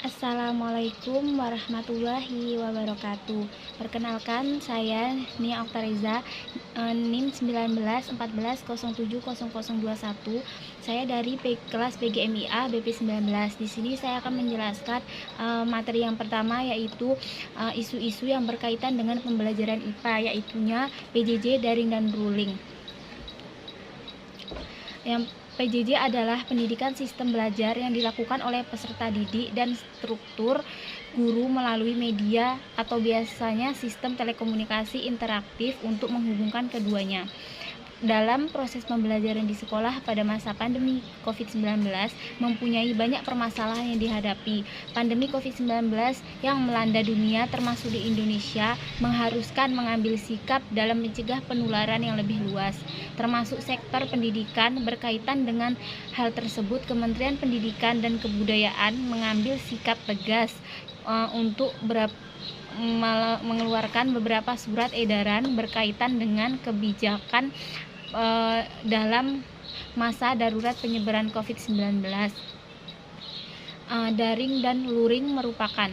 Assalamualaikum warahmatullahi wabarakatuh. Perkenalkan, saya Nia Oktariza, NIM 1914070021. Saya dari kelas PGMIA BP 19. Di sini saya akan menjelaskan materi yang pertama, yaitu isu-isu yang berkaitan dengan pembelajaran IPA, yaitunya PJJ, daring dan ruling. Yang PJJ adalah pendidikan sistem belajar yang dilakukan oleh peserta didik dan struktur guru melalui media atau biasanya sistem telekomunikasi interaktif untuk menghubungkan keduanya. Dalam proses pembelajaran di sekolah pada masa pandemi COVID-19 mempunyai banyak permasalahan yang dihadapi. Pandemi COVID-19 yang melanda dunia termasuk di Indonesia mengharuskan mengambil sikap dalam mencegah penularan yang lebih luas, termasuk sektor pendidikan. Berkaitan dengan hal tersebut, Kementerian Pendidikan dan Kebudayaan mengambil sikap tegas untuk mengeluarkan beberapa surat edaran berkaitan dengan kebijakan dalam masa darurat penyebaran COVID-19. Daring dan luring merupakan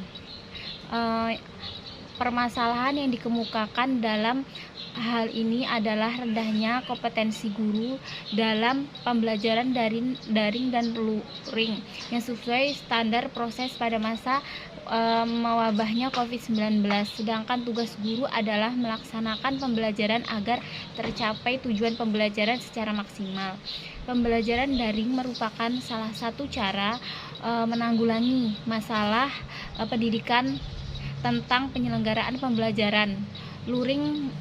permasalahan yang dikemukakan dalam hal ini adalah rendahnya kompetensi guru dalam pembelajaran daring dan luring yang sesuai standar proses pada masa mewabahnya COVID-19. Sedangkan tugas guru adalah melaksanakan pembelajaran agar tercapai tujuan pembelajaran secara maksimal. Pembelajaran daring merupakan salah satu cara menanggulangi masalah pendidikan tentang penyelenggaraan pembelajaran. Luring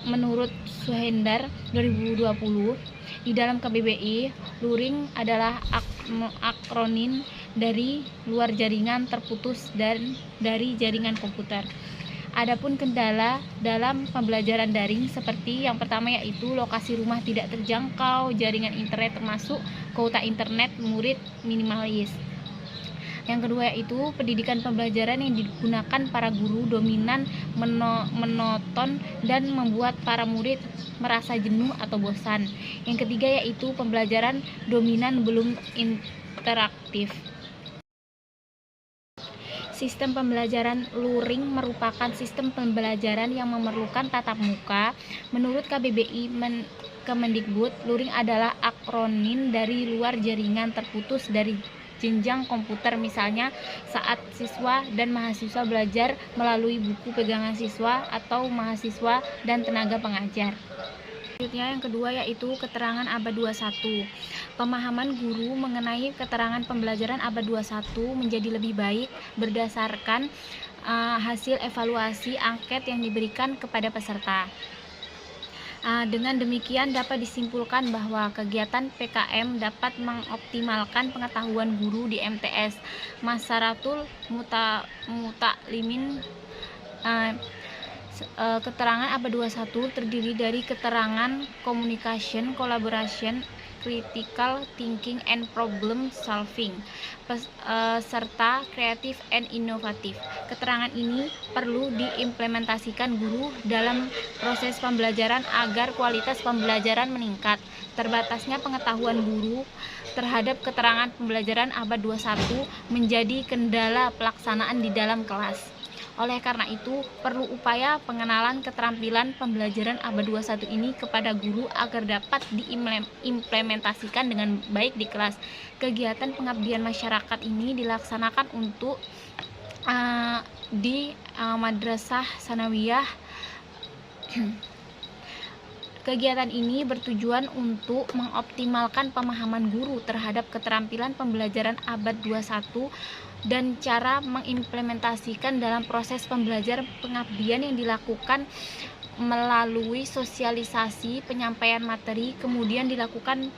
menurut Suhendar 2020 di dalam KBBI, luring adalah akronim dari luar jaringan terputus dan dari jaringan komputer. Adapun kendala dalam pembelajaran daring seperti yang pertama, yaitu lokasi rumah tidak terjangkau jaringan internet termasuk kuota internet murid minimalis. Yang kedua yaitu pendidikan pembelajaran yang digunakan para guru dominan monoton dan membuat para murid merasa jenuh atau bosan. Yang ketiga yaitu pembelajaran dominan belum interaktif. Sistem pembelajaran luring merupakan sistem pembelajaran yang memerlukan tatap muka. Menurut KBBI Kemendikbud, luring adalah akronim dari luar jaringan terputus dari jenjang komputer, misalnya saat siswa dan mahasiswa belajar melalui buku pegangan siswa atau mahasiswa dan tenaga pengajar. Selanjutnya yang kedua yaitu keterangan abad 21. Pemahaman guru mengenai keterangan pembelajaran abad 21 menjadi lebih baik berdasarkan hasil evaluasi angket yang diberikan kepada peserta. Dengan demikian dapat disimpulkan bahwa kegiatan PKM dapat mengoptimalkan pengetahuan guru di MTS. Masaratul Mutaklimin. Keterangan abad 21 terdiri dari keterangan communication, collaboration, critical thinking and problem solving, serta kreatif and inovatif. Keterangan ini perlu diimplementasikan guru dalam proses pembelajaran agar kualitas pembelajaran meningkat. Terbatasnya pengetahuan guru terhadap keterangan pembelajaran abad 21 menjadi kendala pelaksanaan di dalam kelas. Oleh karena itu, perlu upaya pengenalan keterampilan pembelajaran abad 21 ini kepada guru agar dapat diimplementasikan dengan baik di kelas. Kegiatan pengabdian masyarakat ini dilaksanakan untuk di Madrasah Sanawiyah. Kegiatan ini bertujuan untuk mengoptimalkan pemahaman guru terhadap keterampilan pembelajaran abad 21 dan cara mengimplementasikan dalam proses pembelajaran pengabdian yang dilakukan melalui sosialisasi, penyampaian materi, kemudian dilakukan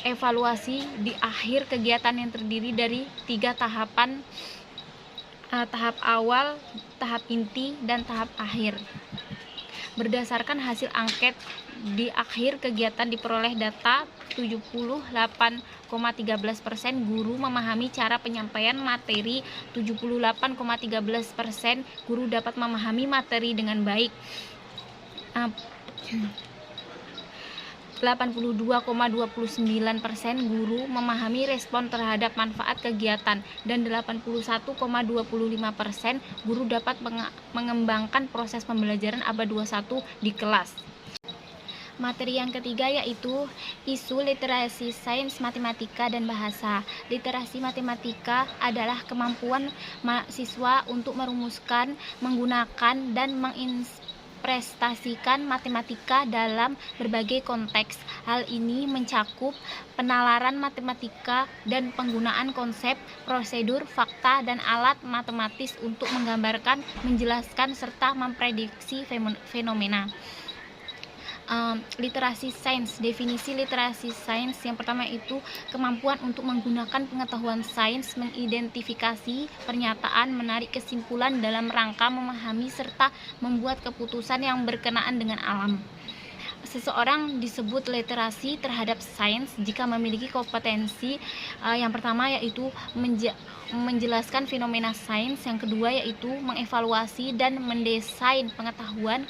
evaluasi di akhir kegiatan yang terdiri dari 3 tahapan, tahap awal, tahap inti, dan tahap akhir. Berdasarkan hasil angket di akhir kegiatan diperoleh data 78,13% guru memahami cara penyampaian materi, 78,13% guru dapat memahami materi dengan baik. 82,29% guru memahami respon terhadap manfaat kegiatan, dan 81,25% guru dapat mengembangkan proses pembelajaran abad 21 di kelas. Materi yang ketiga yaitu isu literasi sains, matematika, dan bahasa. Literasi matematika adalah kemampuan mahasiswa untuk merumuskan, menggunakan, dan menginterpretasikan matematika dalam berbagai konteks. Hal ini mencakup penalaran matematika dan penggunaan konsep, prosedur, fakta, dan alat matematis untuk menggambarkan, menjelaskan, serta memprediksi fenomena. Literasi sains. Definisi literasi sains yang pertama itu kemampuan untuk menggunakan pengetahuan sains, mengidentifikasi pernyataan, menarik kesimpulan dalam rangka memahami serta membuat keputusan yang berkenaan dengan alam. Seseorang disebut literasi terhadap sains jika memiliki kompetensi yang pertama yaitu menjelaskan fenomena sains, yang kedua yaitu mengevaluasi dan mendesain pengetahuan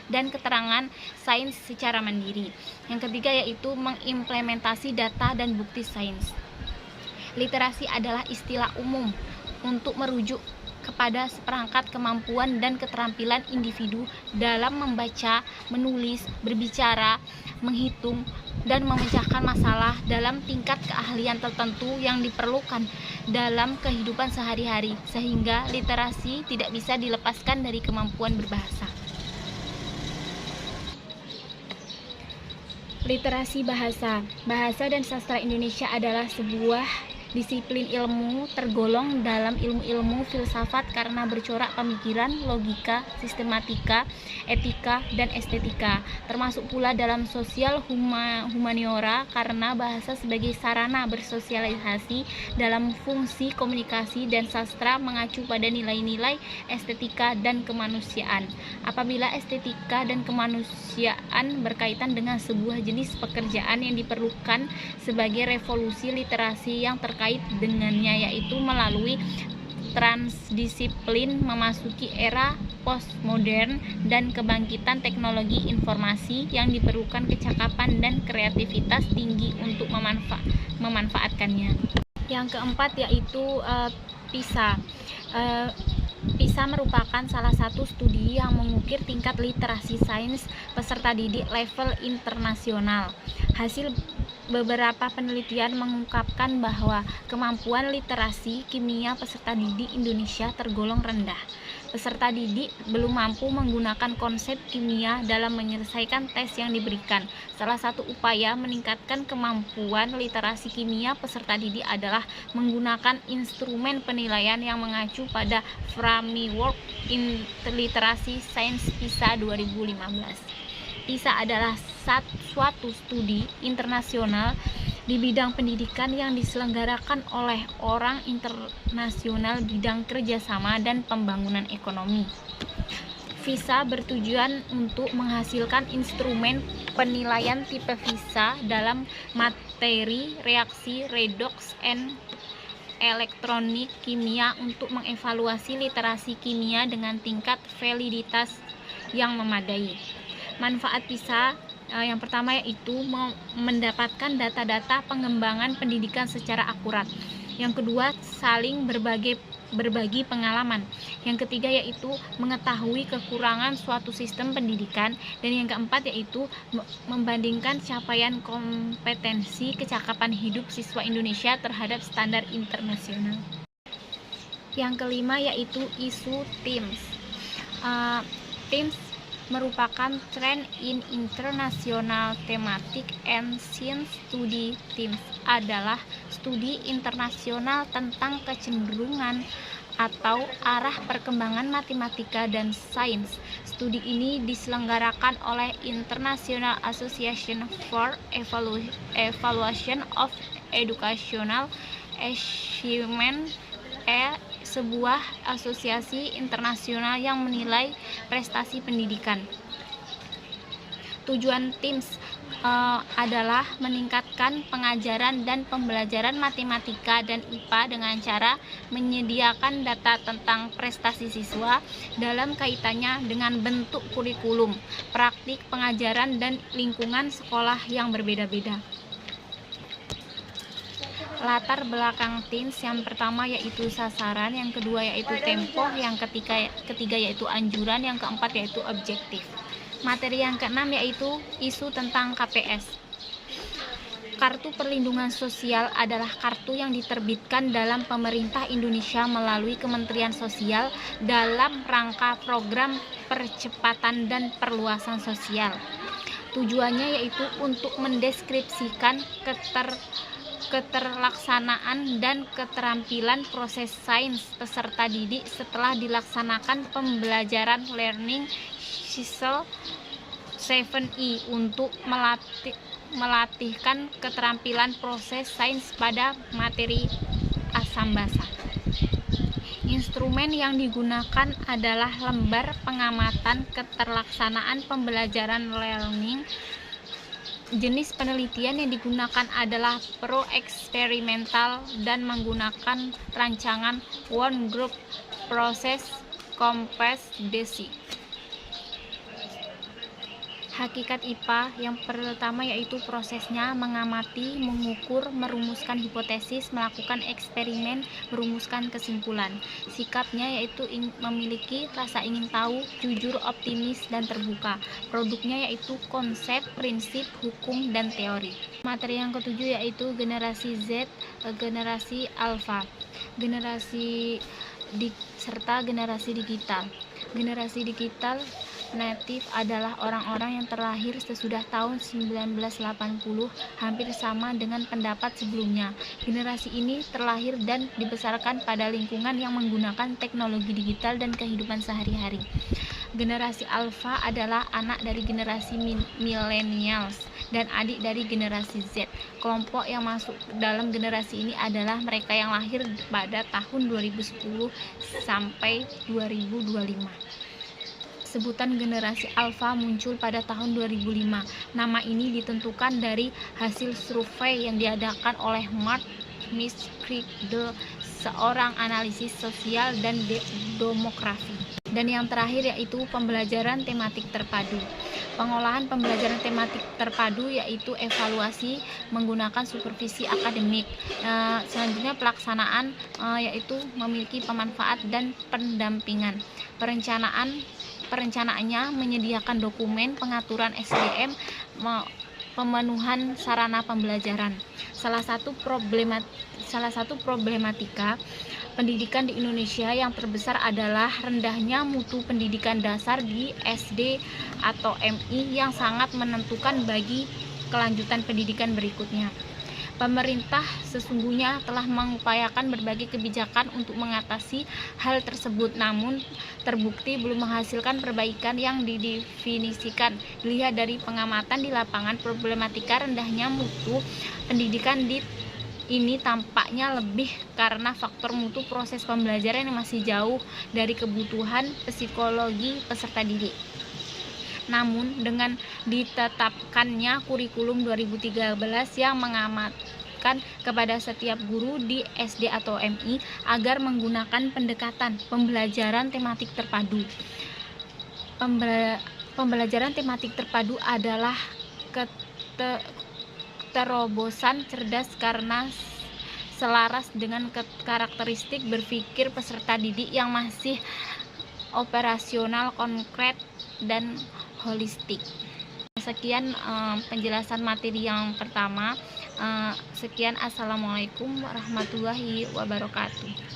dan keterangan sains secara mandiri, yang ketiga yaitu mengimplementasi data dan bukti sains. Literasi adalah istilah umum untuk merujuk kepada seperangkat kemampuan dan keterampilan individu dalam membaca, menulis, berbicara, menghitung, dan memecahkan masalah dalam tingkat keahlian tertentu yang diperlukan dalam kehidupan sehari-hari, sehingga literasi tidak bisa dilepaskan dari kemampuan berbahasa. Literasi bahasa. Bahasa dan sastra Indonesia adalah sebuah disiplin ilmu tergolong dalam ilmu-ilmu filsafat karena bercorak pemikiran, logika, sistematika, etika, dan estetika, termasuk pula dalam sosial humaniora karena bahasa sebagai sarana bersosialisasi dalam fungsi komunikasi, dan sastra mengacu pada nilai-nilai estetika dan kemanusiaan. Apabila estetika dan kemanusiaan berkaitan dengan sebuah jenis pekerjaan yang diperlukan sebagai revolusi literasi yang terkait dengannya, yaitu melalui transdisiplin memasuki era postmodern dan kebangkitan teknologi informasi yang diperlukan kecakapan dan kreativitas tinggi untuk memanfaatkannya. Yang keempat yaitu PISA. PISA merupakan salah satu studi yang mengukir tingkat literasi sains peserta didik level internasional. Hasil beberapa penelitian mengungkapkan bahwa kemampuan literasi kimia peserta didik Indonesia tergolong rendah. Peserta didik belum mampu menggunakan konsep kimia dalam menyelesaikan tes yang diberikan. Salah satu upaya meningkatkan kemampuan literasi kimia peserta didik adalah menggunakan instrumen penilaian yang mengacu pada Framework Literasi Sains PISA 2015. PISA adalah suatu studi internasional di bidang pendidikan yang diselenggarakan oleh orang internasional bidang kerjasama dan pembangunan ekonomi. PISA bertujuan untuk menghasilkan instrumen penilaian tipe PISA dalam materi reaksi redoks and elektronik kimia untuk mengevaluasi literasi kimia dengan tingkat validitas yang memadai. Manfaat PISA yang pertama yaitu mendapatkan data-data pengembangan pendidikan secara akurat. Yang kedua, saling berbagi pengalaman. Yang ketiga yaitu mengetahui kekurangan suatu sistem pendidikan. Dan yang keempat yaitu membandingkan capaian kompetensi kecakapan hidup siswa Indonesia terhadap standar internasional. Yang kelima yaitu isu TIMSS. TIMSS merupakan Trend in International Thematic and Science Study. TIMSS adalah studi internasional tentang kecenderungan atau arah perkembangan matematika dan sains. Studi ini diselenggarakan oleh International Association for Evaluation of Educational Achievement, sebuah asosiasi internasional yang menilai prestasi pendidikan. Tujuan TIMS adalah meningkatkan pengajaran dan pembelajaran matematika dan IPA dengan cara menyediakan data tentang prestasi siswa dalam kaitannya dengan bentuk kurikulum, praktik pengajaran, dan lingkungan sekolah yang berbeda-beda. Latar belakang TIMS yang pertama yaitu sasaran, yang kedua yaitu tempo, yang ketiga yaitu anjuran, yang keempat yaitu objektif. Materi yang keenam yaitu isu tentang KPS. Kartu Perlindungan Sosial adalah kartu yang diterbitkan dalam pemerintah Indonesia melalui Kementerian Sosial dalam rangka program percepatan dan perluasan sosial. Tujuannya yaitu untuk mendeskripsikan keterlaksanaan dan keterampilan proses sains peserta didik setelah dilaksanakan pembelajaran learning cycle 7E untuk melatihkan keterampilan proses sains pada materi asam basa. Instrumen yang digunakan adalah lembar pengamatan keterlaksanaan pembelajaran learning. Jenis penelitian yang digunakan adalah pro-eksperimental dan menggunakan rancangan one group process compacted. Hakikat IPA yang pertama yaitu prosesnya mengamati, mengukur, merumuskan hipotesis, melakukan eksperimen, merumuskan kesimpulan. Sikapnya yaitu memiliki rasa ingin tahu, jujur, optimis, dan terbuka. Produknya yaitu konsep, prinsip, hukum, dan teori. Materi yang ketujuh yaitu generasi Z, generasi alfa, serta generasi digital. Generasi digital natif adalah orang-orang yang terlahir sesudah tahun 1980, hampir sama dengan pendapat sebelumnya. Generasi ini terlahir dan dibesarkan pada lingkungan yang menggunakan teknologi digital dan kehidupan sehari-hari. Generasi alfa adalah anak dari generasi millennials dan adik dari generasi Z. Kelompok yang masuk dalam generasi ini adalah mereka yang lahir pada tahun 2010 sampai 2025. Sebutan generasi alfa muncul pada tahun 2005. Nama ini ditentukan dari hasil survei yang diadakan oleh Mark Miskridle, seorang analisis sosial dan demografi. Dan yang terakhir yaitu pembelajaran tematik terpadu. Pengolahan pembelajaran tematik terpadu yaitu evaluasi menggunakan supervisi akademik. Selanjutnya pelaksanaan yaitu memiliki pemanfaat dan pendampingan. Perencanaannya menyediakan dokumen pengaturan SDM, pemenuhan sarana pembelajaran. Salah satu problematika pendidikan di Indonesia yang terbesar adalah rendahnya mutu pendidikan dasar di SD atau MI yang sangat menentukan bagi kelanjutan pendidikan berikutnya. Pemerintah sesungguhnya telah mengupayakan berbagai kebijakan untuk mengatasi hal tersebut, namun terbukti belum menghasilkan perbaikan yang didefinisikan. Dilihat dari pengamatan di lapangan, problematika rendahnya mutu pendidikan ini tampaknya lebih karena faktor mutu proses pembelajaran yang masih jauh dari kebutuhan psikologi peserta didik. Namun dengan ditetapkannya kurikulum 2013 yang mengamatkan kepada setiap guru di SD atau MI agar menggunakan pendekatan pembelajaran tematik terpadu. Pembelajaran tematik terpadu adalah terobosan cerdas karena selaras dengan karakteristik berpikir peserta didik yang masih operasional, konkret, dan holistik. Sekian penjelasan materi yang pertama. Sekian, assalamualaikum warahmatullahi wabarakatuh.